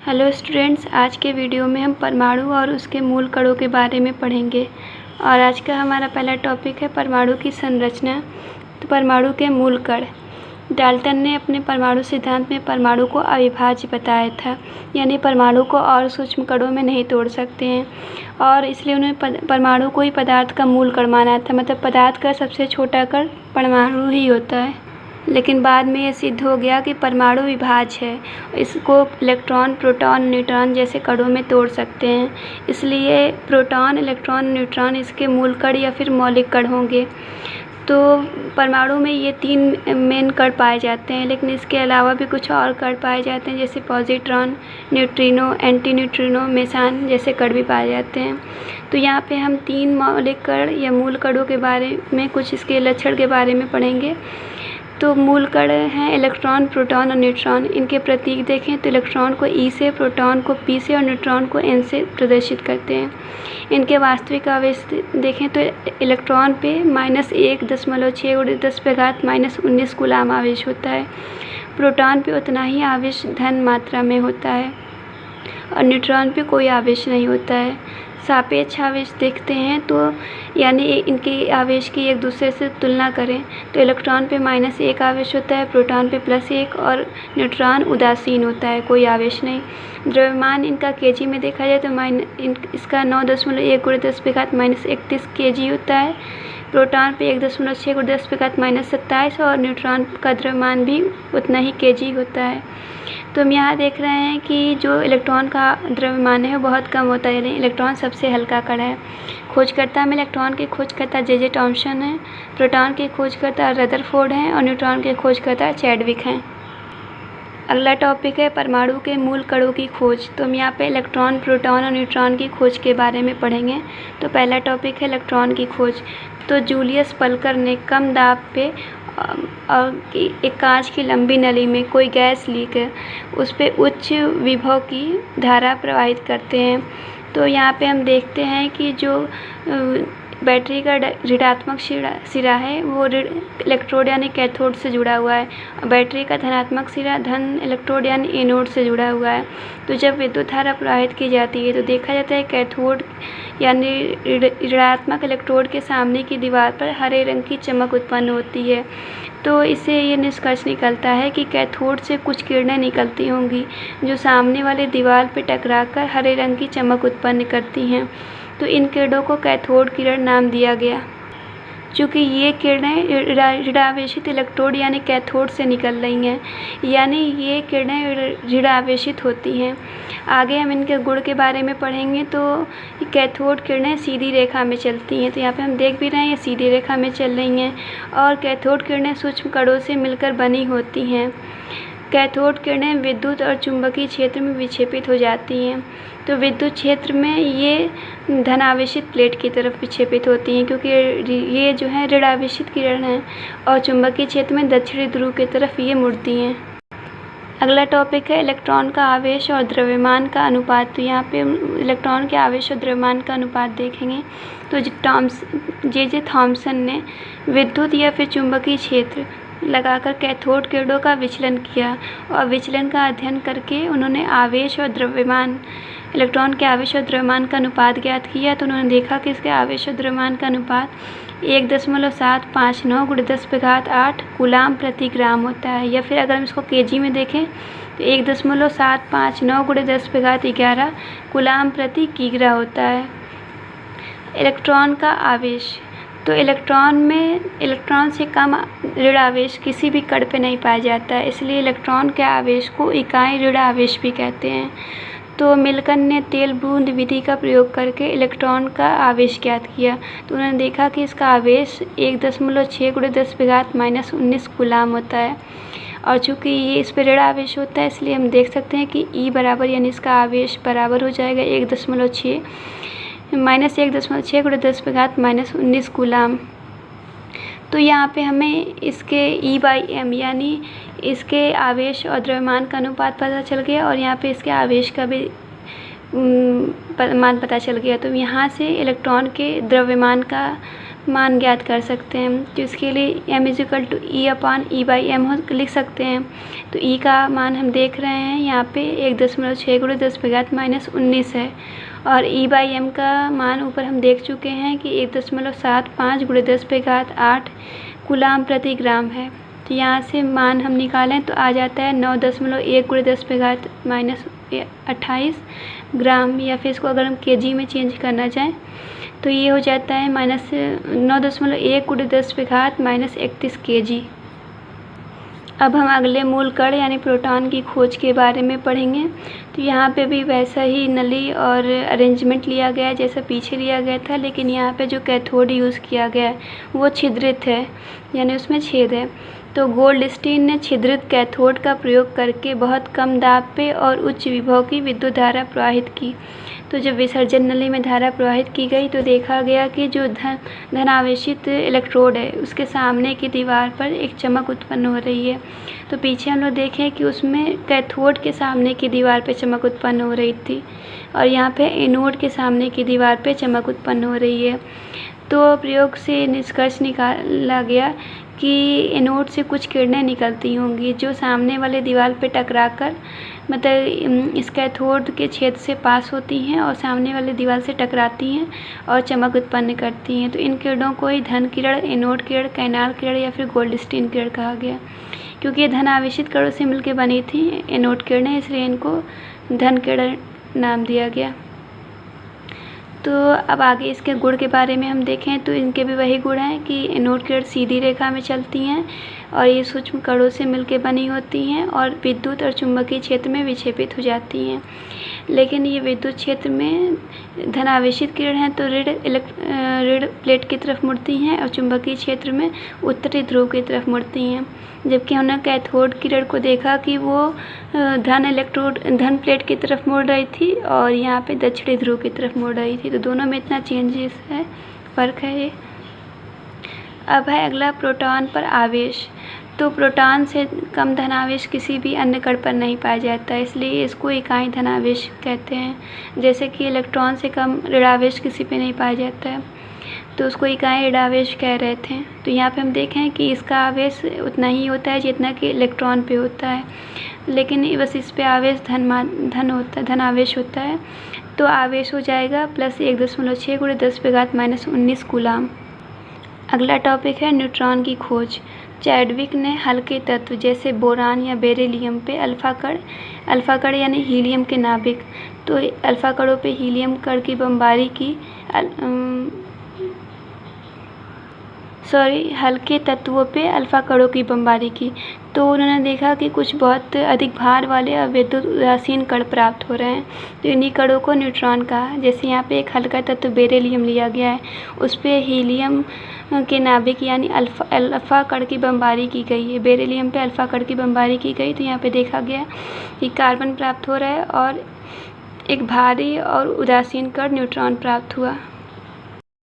Hello students, आज के video में हम परमाणु और उसके मूल कणों के बारे में पढ़ेंगे। और आज का हमारा पहला टॉपिक है परमाणु की संरचना। तो परमाणु के मूल कण। डाल्टन ने अपने परमाणु सिद्धांत में परमाणु को अविभाज्य बताया था, यानी परमाणु को और सूक्ष्म कणों में नहीं तोड़ सकते हैं, और इसलिए उन्होंने परमाणु को ही पदार्थ का मूल कण माना था। मतलब पदार्थ का सबसे छोटा कण परमाणु ही होता है। लेकिन बाद में ये सिद्ध हो गया कि परमाणु विभाज्य है, इसको इलेक्ट्रॉन, प्रोटॉन, न्यूट्रॉन जैसे कणों में तोड़ सकते हैं। इसलिए प्रोटॉन, इलेक्ट्रॉन, न्यूट्रॉन इसके मूल कण या फिर मौलिक कण होंगे। तो परमाणु में ये 3 मेन कण पाए जाते हैं, लेकिन इसके अलावा भी कुछ और कण पाए जाते हैं, जैसे positron, neutrino, anti neutrino, Mason जैसे कण भी पाए जाते हैं। तो यहाँ पे हम 3 मौलिक कण या मूल कणों के बारे में, कुछ इसके लक्षण के बारे में पढ़ेंगे। तो मूल कण हैं इलेक्ट्रॉन, प्रोटॉन और न्यूट्रॉन। इनके प्रतीक देखें तो इलेक्ट्रॉन को E से, प्रोटॉन को P से और न्यूट्रॉन को N से प्रदर्शित करते हैं। इनके वास्तविक आवेश देखें तो इलेक्ट्रॉन पे -1.6 × 10⁻⁻⁻19 कूलाम आवेश होता है। प्रोटॉन पे उतना ही आवेश धन मात्रा में होता है और न्यूट्रॉन पे कोई आवेश नहीं होता है। सापेक्ष आवेश देखते हैं तो यानी इनके आवेश की एक दूसरे से तुलना करें तो इलेक्ट्रॉन पे -1 आवेश होता है, प्रोटॉन पे +1 और न्यूट्रॉन उदासीन होता है, कोई आवेश नहीं। द्रव्यमान इनका केजी में देखा जाए तो इसका 9.1 × 10⁻−31 kg होता है। प्रोटॉन पे 1.6 × 10⁻−27 और न्यूट्रॉन का द्रव्यमान भी उतना ही kg होता है। तो हम यहाँ देख रहे हैं कि जो इलेक्ट्रॉन का द्रव्यमान है वो बहुत कम होता है, यानी इलेक्ट्रॉन सबसे हल्का कण है। खोजकर्ता में इलेक्ट्रॉन के खोजकर्ता J.J. थॉम्सन हैं, प्रोटॉन के खोजकर्ता रदरफोर्ड हैं और न्यूट्रॉन के खोजकर्ता चैडविक हैं। अगला टॉपिक है परमाणु के मूल कणों की खोज। तो हम यहाँ पे इलेक्ट्रॉन, प्रोटॉन और न्यूट्रॉन की खोज के बारे में पढ़ेंगे। तो पहला टॉपिक है इलेक्ट्रॉन की खोज। तो जूलियस पल्कर ने कम दाब पे और एक कांच की लंबी नली में कोई गैस लीक है, उस पर उच्च विभव की धारा प्रवाहित करते हैं। तो यहाँ पे हम देखते हैं कि जो बैटरी का ऋणात्मक सिरा है वो इलेक्ट्रोड यानी कैथोड से जुड़ा हुआ है, और बैटरी का धनात्मक सिरा धन इलेक्ट्रोड यानी एनोड से जुड़ा हुआ है। तो जब विद्युत धारा प्रवाहित की जाती है तो देखा जाता है कैथोड यानी ऋणात्मक इलेक्ट्रोड के सामने की दीवार पर हरे रंग की चमक उत्पन्न होती है। तो इससे ये निष्कर्ष निकलता है कि कैथोड से कुछ किरणें निकलती होंगी जो सामने वाले दीवार पर टकराकर हरे रंग की चमक उत्पन्न करती हैं। तो इन किरणों को कैथोड किरण नाम दिया गया, चूँकि ये किरणें ऋणावेशित इलेक्ट्रोड यानी कैथोड से निकल रही हैं, यानी ये किरणें ऋणावेशित होती हैं। आगे हम इनके गुण के बारे में पढ़ेंगे। तो कैथोड किरणें सीधी रेखा में चलती हैं, तो यहाँ पे हम देख भी रहे हैं ये सीधी रेखा में चल रही हैं, और कैथोड किरणें सूक्ष्म कणों से मिलकर बनी होती हैं। कैथोड किरणें विद्युत और चुंबकीय क्षेत्र में विक्षेपित हो जाती हैं। तो विद्युत क्षेत्र में ये धनावेशित प्लेट की तरफ विक्षेपित होती हैं, क्योंकि ये जो है ऋणावेशित किरण है, और चुंबकीय क्षेत्र में दक्षिणी ध्रुव की तरफ ये मुड़ती हैं। अगला टॉपिक है इलेक्ट्रॉन का आवेश और द्रव्यमान का अनुपात। तो यहाँ पे इलेक्ट्रॉन के आवेश और द्रव्यमान का अनुपात देखेंगे। तो J.J. थॉम्सन ने विद्युत या फिर चुंबकीय क्षेत्र लगाकर कैथोड किरणों का विचलन किया, और विचलन का अध्ययन करके उन्होंने आवेश और द्रव्यमान, इलेक्ट्रॉन के आवेश और द्रव्यमान का अनुपात ज्ञात किया। तो उन्होंने देखा कि इसके आवेश और द्रव्यमान का अनुपात 1.759 × 10⁸ कूलाम प्रति ग्राम होता है, या फिर अगर हम इसको केजी में देखें तो 1.759 × 10⁻11 कूलाम प्रति कीग्रा होता है। इलेक्ट्रॉन का आवेश। तो इलेक्ट्रॉन से कम ऋण आवेश किसी भी कण पे नहीं पाया जाता है, इसलिए इलेक्ट्रॉन के आवेश को इकाई ऋण आवेश भी कहते हैं। तो मिल्टन ने तेल बूंद विधि का प्रयोग करके इलेक्ट्रॉन का आवेश ज्ञात किया। तो उन्होंने देखा कि इसका आवेश 1.6 × 10⁻−19 कूलाम होता है, और चूँकि ये इस पर ऋण आवेश होता है इसलिए हम देख सकते हैं कि E बराबर यानी इसका आवेश बराबर हो जाएगा 1.6 × 10⁻19 कूलाम। तो यहाँ पे हमें इसके E/m यानी इसके आवेश और द्रव्यमान का अनुपात पता चल गया, और यहाँ पे इसके आवेश का भी मान पता चल गया। तो यहाँ से इलेक्ट्रॉन के द्रव्यमान का मान ज्ञात कर सकते हैं। तो इसके लिए m=E/E/m लिख सकते हैं। तो E का मान हम देख रहे हैं यहाँ पे 1.6 × 10⁻⁻19 है, और E/m का मान ऊपर हम देख चुके हैं कि 1.75 × 10⁸ कूलाम प्रति ग्राम है। तो यहाँ से मान हम निकालें तो आ जाता है 9.1 × 10⁻28 ग्राम, या फिर इसको अगर हम kg में चेंज करना चाहें तो ये हो जाता है -9.1 × 10⁻31 kg। अब हम अगले मूल कण यानी प्रोटॉन की खोज के बारे में पढ़ेंगे। तो यहाँ पे भी वैसा ही नली और अरेंजमेंट लिया गया है जैसा पीछे लिया गया था, लेकिन यहाँ पे जो कैथोड यूज़ किया गया है वो छिद्रित है, यानी उसमें छेद है। तो गोल्डस्टीन ने छिद्रित कैथोड का प्रयोग करके बहुत कम दाब पे और उच्च विभव की विद्युत धारा प्रवाहित की। तो जब विसर्जन नली में धारा प्रवाहित की गई तो देखा गया कि जो धनावेशित इलेक्ट्रोड है उसके सामने की दीवार पर एक चमक उत्पन्न हो रही है। तो पीछे हम लोग देखें कि उसमें कैथोड के सामने की दीवार पर चमक उत्पन्न हो रही थी, और यहाँ पे एनोड के सामने की दीवार पर चमक उत्पन्न हो रही है। तो प्रयोग से निष्कर्ष निकाला गया कि एनोड से कुछ किरणें निकलती होंगी जो सामने वाले दीवार पे टकराकर मतलब इस कैथोड के छेद से पास होती हैं और सामने वाले दीवार से टकराती हैं और चमक उत्पन्न करती हैं। तो इन किरणों को ही धन किरण, एनोड किरण, कैनाल किरण या फिर गोल्डस्टीन किरण कहा गया। क्योंकि ये धन आवेशित कणों से मिलकर बनी थी एनोड किरणें, इसलिए इनको धन किरण नाम दिया गया। तो अब आगे इसके गुण के बारे में हम देखें तो इनके भी वही गुण हैं कि एनोड किरण सीधी रेखा में चलती हैं और ये सूक्ष्म कणों से मिलकर बनी होती हैं और विद्युत और चुंबकीय क्षेत्र में विक्षेपित हो जाती हैं। लेकिन ये विद्युत क्षेत्र में धनावेशित किरण हैं तो ऋण प्लेट की तरफ मुड़ती हैं, और चुंबकीय क्षेत्र में उत्तरी ध्रुव की तरफ मुड़ती हैं। जबकि हमने कैथोड किरण को देखा कि वो धन प्लेट की तरफ मुड़ रही थी और यहाँ पे दक्षिणी ध्रुव की तरफ मुड़ रही थी। तो दोनों में इतना चेंजेस है, फ़र्क है ये। अब है अगला प्रोटॉन पर आवेश। तो प्रोटॉन से कम धनावेश किसी भी अन्य कण पर नहीं पाया जाता है, इसलिए इसको इकाई धनावेश कहते हैं। जैसे कि इलेक्ट्रॉन से कम ऋणावेश किसी पे नहीं पाया जाता है, तो उसको इकाई ऋणावेश कह रहे थे। तो यहाँ पे हम देखें कि इसका आवेश उतना ही होता है जितना कि इलेक्ट्रॉन पे होता है, लेकिन बस इस पे आवेश धनावेश होता है। तो आवेश हो जाएगा +1.6 × 10⁻⁻19 कूलाम। अगला टॉपिक है न्यूट्रॉन की खोज। चैडविक ने हल्के तत्व जैसे बोरान या बेरिलियम पे अल्फा कण यानी हीलियम के नाभिक, तो अल्फा कणों पे हीलियम कण की बमबारी की हल्के तत्वों पे अल्फा कणों की बमबारी की। तो उन्होंने देखा कि कुछ बहुत अधिक भार वाले और विद्युत उदासीन कण प्राप्त हो रहे हैं, तो इन्हीं कणों को न्यूट्रॉन कहा। जैसे यहाँ पे एक हल्का तत्व बेरिलियम लिया गया है, उस पर हीलियम के नाभिक यानी अल्फा कण की बमबारी की गई है। बेरिलियम पे अल्फा कण की बमबारी की गई, तो यहाँ पे देखा गया कि कार्बन प्राप्त हो रहा है और एक भारी और उदासीन कण न्यूट्रॉन प्राप्त हुआ।